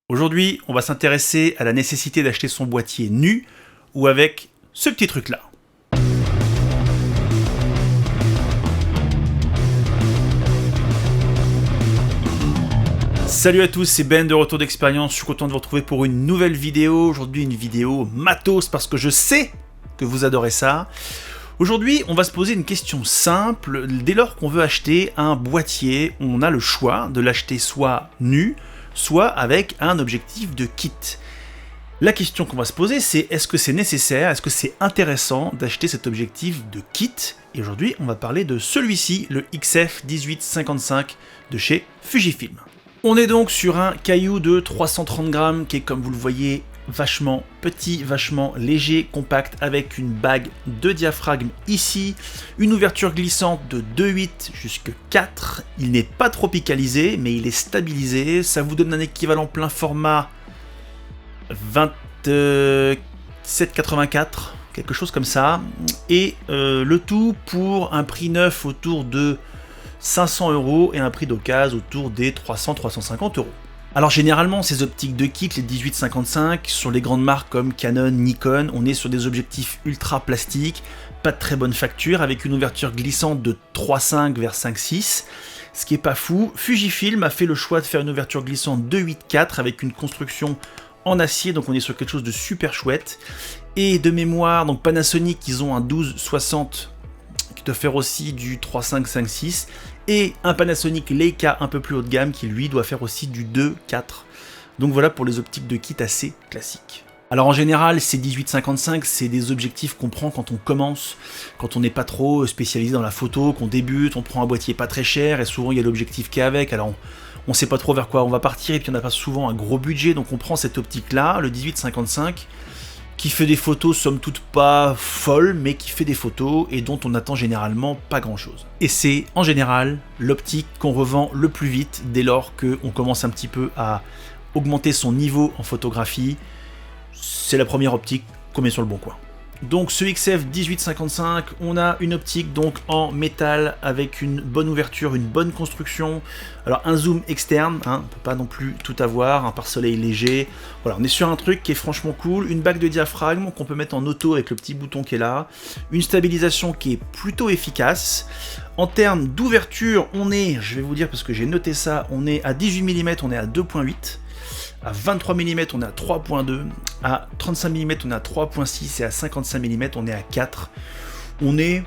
Aujourd'hui, on va s'intéresser à la nécessité d'acheter son boîtier nu ou avec ce petit truc-là. Salut à tous, c'est Ben de Retour d'Expérience, je suis content de vous retrouver pour une nouvelle vidéo. Aujourd'hui, une vidéo matos parce que je sais que vous adorez ça. Aujourd'hui, on va se poser une question simple. Dès lors qu'on veut acheter un boîtier, on a le choix de l'acheter soit nu, soit avec un objectif de kit. La question qu'on va se poser, c'est est-ce que c'est nécessaire, est-ce que c'est intéressant d'acheter cet objectif de kit? Et aujourd'hui, on va parler de celui-ci, le XF1855 de chez Fujifilm. On est donc sur un caillou de 330 grammes qui est, comme vous le voyez, vachement petit, vachement léger, compact, avec une bague de diaphragme ici, une ouverture glissante de 2,8 jusqu'à 4. Il n'est pas tropicalisé, mais il est stabilisé. Ça vous donne un équivalent plein format 27,84, quelque chose comme ça. Et le tout pour un prix neuf autour de 500 € et un prix d'occasion autour des 300-350 €. Alors généralement, ces optiques de kit, les 18-55, sur les grandes marques comme Canon, Nikon, on est sur des objectifs ultra plastiques, pas de très bonne facture, avec une ouverture glissante de 3,5 vers 5,6, ce qui est pas fou. Fujifilm a fait le choix de faire une ouverture glissante de 8,4 avec une construction en acier, donc on est sur quelque chose de super chouette. Et de mémoire, donc Panasonic, ils ont un 12-60 qui doit faire aussi du 3,5, 5,6, et un Panasonic Leica un peu plus haut de gamme qui lui doit faire aussi du 2,4. Donc voilà pour les optiques de kit assez classiques. Alors en général, ces 18-55, c'est des objectifs qu'on prend quand on commence, quand on n'est pas trop spécialisé dans la photo, qu'on débute, on prend un boîtier pas très cher, et souvent il y a l'objectif qui est avec, alors on sait pas trop vers quoi on va partir, et puis on n'a pas souvent un gros budget, donc on prend cette optique-là, le 18-55, qui fait des photos somme toute pas folles, mais qui fait des photos et dont on attend généralement pas grand chose. Et c'est en général l'optique qu'on revend le plus vite dès lors qu'on commence un petit peu à augmenter son niveau en photographie. C'est la première optique qu'on met sur le bon coin. Donc ce XF1855, on a une optique donc en métal avec une bonne ouverture, une bonne construction. Alors un zoom externe, on peut pas non plus tout avoir, un pare-soleil léger. Voilà, on est sur un truc qui est franchement cool, une bague de diaphragme qu'on peut mettre en auto avec le petit bouton qui est là, une stabilisation qui est plutôt efficace. En termes d'ouverture, on est, je vais vous dire parce que j'ai noté ça, on est à 18 mm, on est à 2,8. À 23 mm, on est à 3.2, à 35 mm, on est à 3.6 et à 55 mm, on est à 4. On est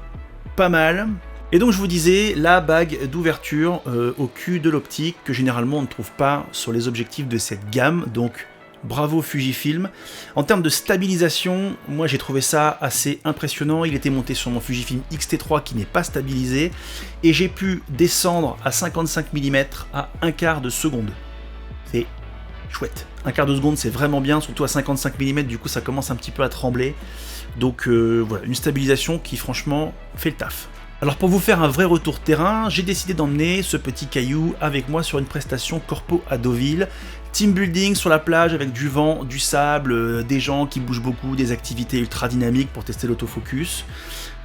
pas mal. Et donc je vous disais, la bague d'ouverture au cul de l'optique, que généralement on ne trouve pas sur les objectifs de cette gamme, donc bravo Fujifilm. En termes de stabilisation, moi j'ai trouvé ça assez impressionnant. Il était monté sur mon Fujifilm X-T3 qui n'est pas stabilisé, et j'ai pu descendre à 55 mm à un quart de seconde. C'est chouette. Un quart de seconde, c'est vraiment bien, surtout à 55 mm, du coup ça commence un petit peu à trembler. Donc voilà, une stabilisation qui franchement fait le taf. Alors pour vous faire un vrai retour terrain, j'ai décidé d'emmener ce petit caillou avec moi sur une prestation corpo à Deauville. Team building sur la plage avec du vent, du sable, des gens qui bougent beaucoup, des activités ultra dynamiques pour tester l'autofocus.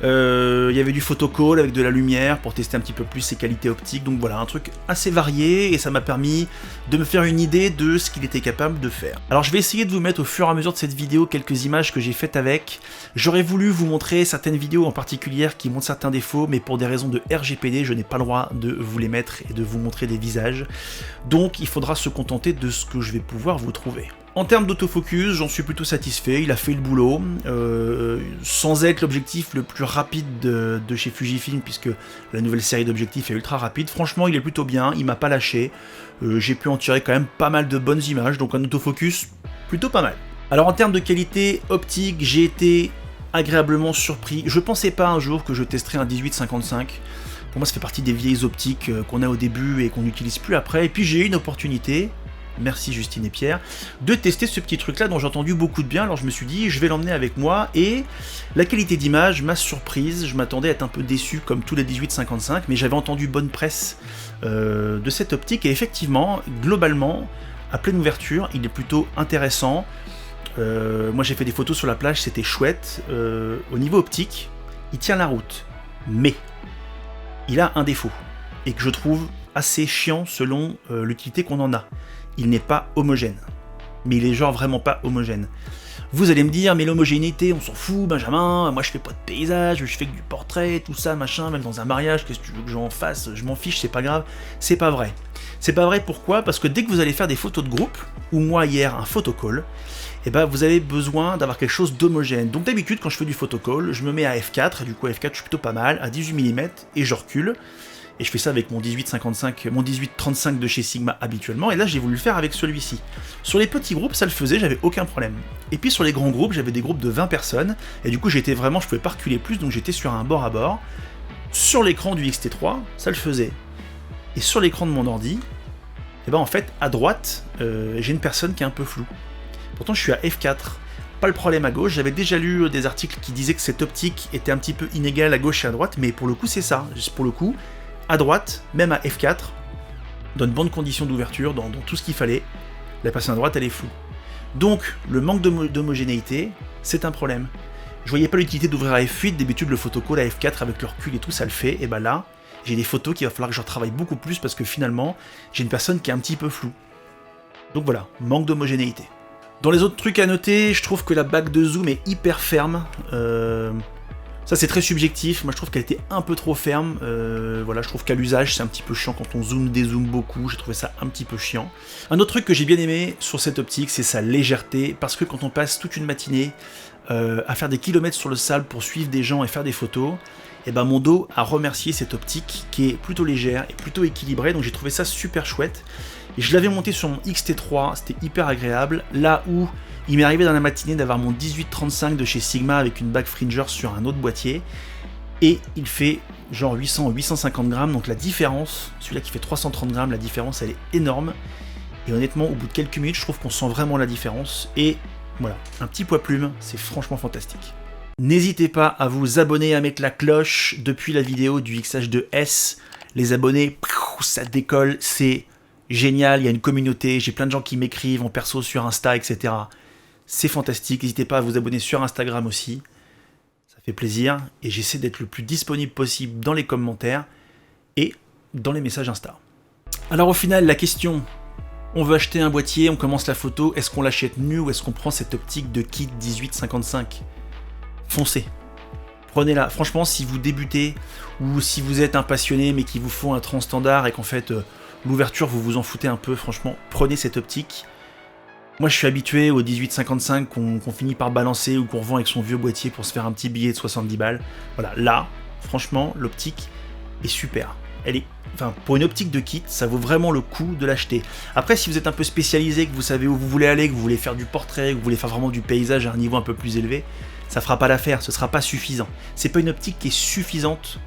Il y avait du photocall avec de la lumière pour tester un petit peu plus ses qualités optiques. Donc voilà, un truc assez varié, et ça m'a permis de me faire une idée de ce qu'il était capable de faire. Alors je vais essayer de vous mettre au fur et à mesure de cette vidéo quelques images que j'ai faites avec. J'aurais voulu vous montrer certaines vidéos en particulier qui montrent certains défauts, mais pour des raisons de RGPD, je n'ai pas le droit de vous les mettre et de vous montrer des visages. Donc il faudra se contenter de ce que je vais pouvoir vous trouver. En termes d'autofocus, j'en suis plutôt satisfait, il a fait le boulot, sans être l'objectif le plus rapide de chez Fujifilm, puisque la nouvelle série d'objectifs est ultra rapide. Franchement, il est plutôt bien, il m'a pas lâché, j'ai pu en tirer quand même pas mal de bonnes images, donc un autofocus plutôt pas mal. Alors en termes de qualité optique, j'ai été agréablement surpris. Je pensais pas un jour que je testerais un 18-55. Pour moi, ça fait partie des vieilles optiques qu'on a au début et qu'on n'utilise plus après. Et puis j'ai eu une opportunité, merci Justine et Pierre, de tester ce petit truc là dont j'ai entendu beaucoup de bien. Alors je me suis dit je vais l'emmener avec moi, et la qualité d'image m'a surprise. Je m'attendais à être un peu déçu comme tous les 18-55, mais j'avais entendu bonne presse de cette optique, et effectivement globalement à pleine ouverture il est plutôt intéressant. Moi j'ai fait des photos sur la plage, c'était chouette. Au niveau optique il tient la route, mais il a un défaut, et que je trouve assez chiant selon l'utilité qu'on en a. Il n'est pas homogène. mais il est genre vraiment pas homogène. Vous allez me dire, mais l'homogénéité, on s'en fout, Benjamin, moi je fais pas de paysage, je fais que du portrait, tout ça, machin, même dans un mariage, qu'est-ce que tu veux que j'en fasse, je m'en fiche, c'est pas grave. C'est pas vrai. C'est pas vrai, pourquoi? Parce que dès que vous allez faire des photos de groupe, ou moi hier un photocall, et ben vous avez besoin d'avoir quelque chose d'homogène. Donc d'habitude, quand je fais du photocall, je me mets à f4, et du coup à f4 je suis plutôt pas mal, à 18 mm, et je recule. Et je fais ça avec mon 18-55, mon 18-35 de chez Sigma habituellement, et là j'ai voulu le faire avec celui-ci. Sur les petits groupes, ça le faisait, j'avais aucun problème. Et puis sur les grands groupes, j'avais des groupes de 20 personnes, et du coup j'étais vraiment, je pouvais pas reculer plus, donc j'étais sur un bord à bord. Sur l'écran du XT3, ça le faisait. Et sur l'écran de mon ordi, et ben en fait, à droite, j'ai une personne qui est un peu floue. Pourtant je suis à F4. Pas le problème à gauche, j'avais déjà lu des articles qui disaient que cette optique était un petit peu inégale à gauche et à droite, mais pour le coup c'est ça, pour le coup, à droite, même à F4, dans de bonnes conditions d'ouverture, dans tout ce qu'il fallait, la personne à droite elle est floue. Donc le manque d'homogénéité, c'est un problème. Je voyais pas l'utilité d'ouvrir à F8, d'habitude le photocall à F4 avec le recul et tout, ça le fait, et ben là, j'ai des photos qu'il va falloir que je retravaille beaucoup plus parce que finalement, j'ai une personne qui est un petit peu floue. Donc voilà, manque d'homogénéité. Dans les autres trucs à noter, je trouve que la bague de zoom est hyper ferme. Ça c'est très subjectif, moi je trouve qu'elle était un peu trop ferme. Voilà, je trouve qu'à l'usage c'est un petit peu chiant quand on zoome, dézoome beaucoup, j'ai trouvé ça un petit peu chiant. Un autre truc que j'ai bien aimé sur cette optique, c'est sa légèreté, parce que quand on passe toute une matinée à faire des kilomètres sur le sable pour suivre des gens et faire des photos, et ben mon dos a remercié cette optique qui est plutôt légère et plutôt équilibrée, donc j'ai trouvé ça super chouette. Et je l'avais monté sur mon XT3, c'était hyper agréable, là où il m'est arrivé dans la matinée d'avoir mon 18-35 de chez Sigma avec une bague Fringer sur un autre boîtier, et il fait genre 800 ou 850 grammes, donc la différence, celui-là qui fait 330 grammes, la différence elle est énorme, et honnêtement au bout de quelques minutes je trouve qu'on sent vraiment la différence, et voilà, un petit poids plume, c'est franchement fantastique. N'hésitez pas à vous abonner, à mettre la cloche depuis la vidéo du X-H2S, les abonnés, ça décolle, c'est génial, il y a une communauté, j'ai plein de gens qui m'écrivent en perso sur Insta, etc. C'est fantastique, n'hésitez pas à vous abonner sur Instagram aussi, ça fait plaisir, et j'essaie d'être le plus disponible possible dans les commentaires et dans les messages Insta. Alors au final, la question, on veut acheter un boîtier, on commence la photo, est-ce qu'on l'achète nu ou est-ce qu'on prend cette optique de kit 18-55 ? Foncez, prenez-la. Franchement, si vous débutez ou si vous êtes un passionné mais qu'il vous faut un transstandard et qu'en fait l'ouverture vous vous en foutez un peu, franchement, prenez cette optique. Moi je suis habitué au 18-55 qu'on finit par balancer ou qu'on revend avec son vieux boîtier pour se faire un petit billet de 70 balles. Voilà, là, franchement, l'optique est super. Elle est, enfin, pour une optique de kit, ça vaut vraiment le coup de l'acheter. Après, si vous êtes un peu spécialisé, que vous savez où vous voulez aller, que vous voulez faire du portrait, que vous voulez faire vraiment du paysage à un niveau un peu plus élevé, ça fera pas l'affaire, ce sera pas suffisant. C'est pas une optique qui est suffisante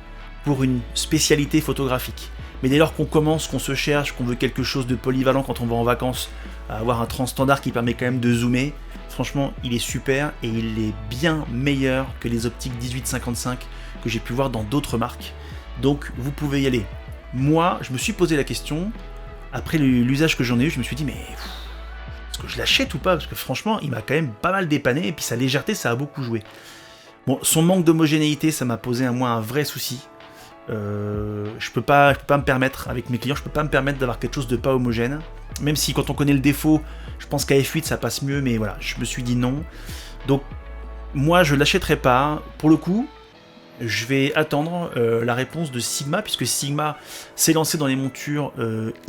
pour une spécialité photographique. Mais dès lors qu'on commence, qu'on se cherche, qu'on veut quelque chose de polyvalent quand on va en vacances, à avoir un transstandard qui permet quand même de zoomer, franchement, il est super et il est bien meilleur que les optiques 18-55 que j'ai pu voir dans d'autres marques. Donc, vous pouvez y aller. Moi, je me suis posé la question, après l'usage que j'en ai eu, je me suis dit, mais est-ce que je l'achète ou pas? Parce que franchement, il m'a quand même pas mal dépanné, et puis sa légèreté, ça a beaucoup joué. Bon, son manque d'homogénéité, ça m'a posé à moi un vrai souci. Je peux pas me permettre, avec mes clients, je peux pas me permettre d'avoir quelque chose de pas homogène. Même si quand on connaît le défaut, je pense qu'à F8 ça passe mieux, mais voilà, je me suis dit non. Donc, moi, je l'achèterai pas. Pour le coup, je vais attendre la réponse de Sigma, puisque Sigma s'est lancé dans les montures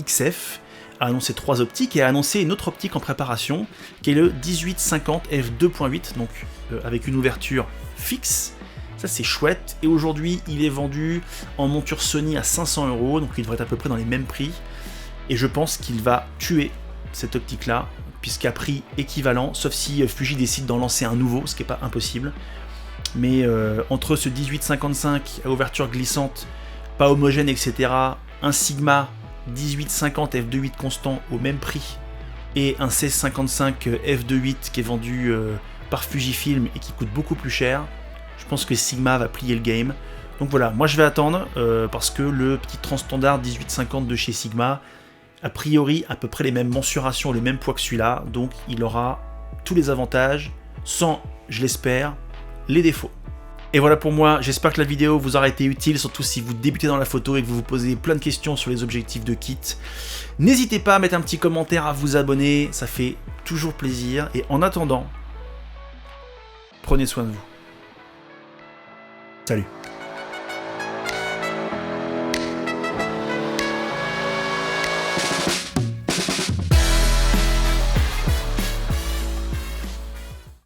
XF, a annoncé 3 optiques et a annoncé une autre optique en préparation, qui est le 18-50 f2.8, donc avec une ouverture fixe. Ça c'est chouette, et aujourd'hui il est vendu en monture Sony à 500 €, donc il devrait être à peu près dans les mêmes prix, et je pense qu'il va tuer cette optique là, puisqu'à prix équivalent, sauf si Fuji décide d'en lancer un nouveau, ce qui n'est pas impossible. Mais entre ce 18-55 à ouverture glissante, pas homogène, etc., un Sigma 18-50 f2.8 constant au même prix, et un 16-55 f2.8 qui est vendu par Fujifilm et qui coûte beaucoup plus cher, je pense que Sigma va plier le game. Donc voilà, moi je vais attendre, parce que le petit transstandard 18-50 de chez Sigma, a priori à peu près les mêmes mensurations, les mêmes poids que celui-là, donc il aura tous les avantages, sans, je l'espère, les défauts. Et voilà pour moi, j'espère que la vidéo vous aura été utile, surtout si vous débutez dans la photo et que vous vous posez plein de questions sur les objectifs de kit. N'hésitez pas à mettre un petit commentaire, à vous abonner, ça fait toujours plaisir. Et en attendant, prenez soin de vous. Salut.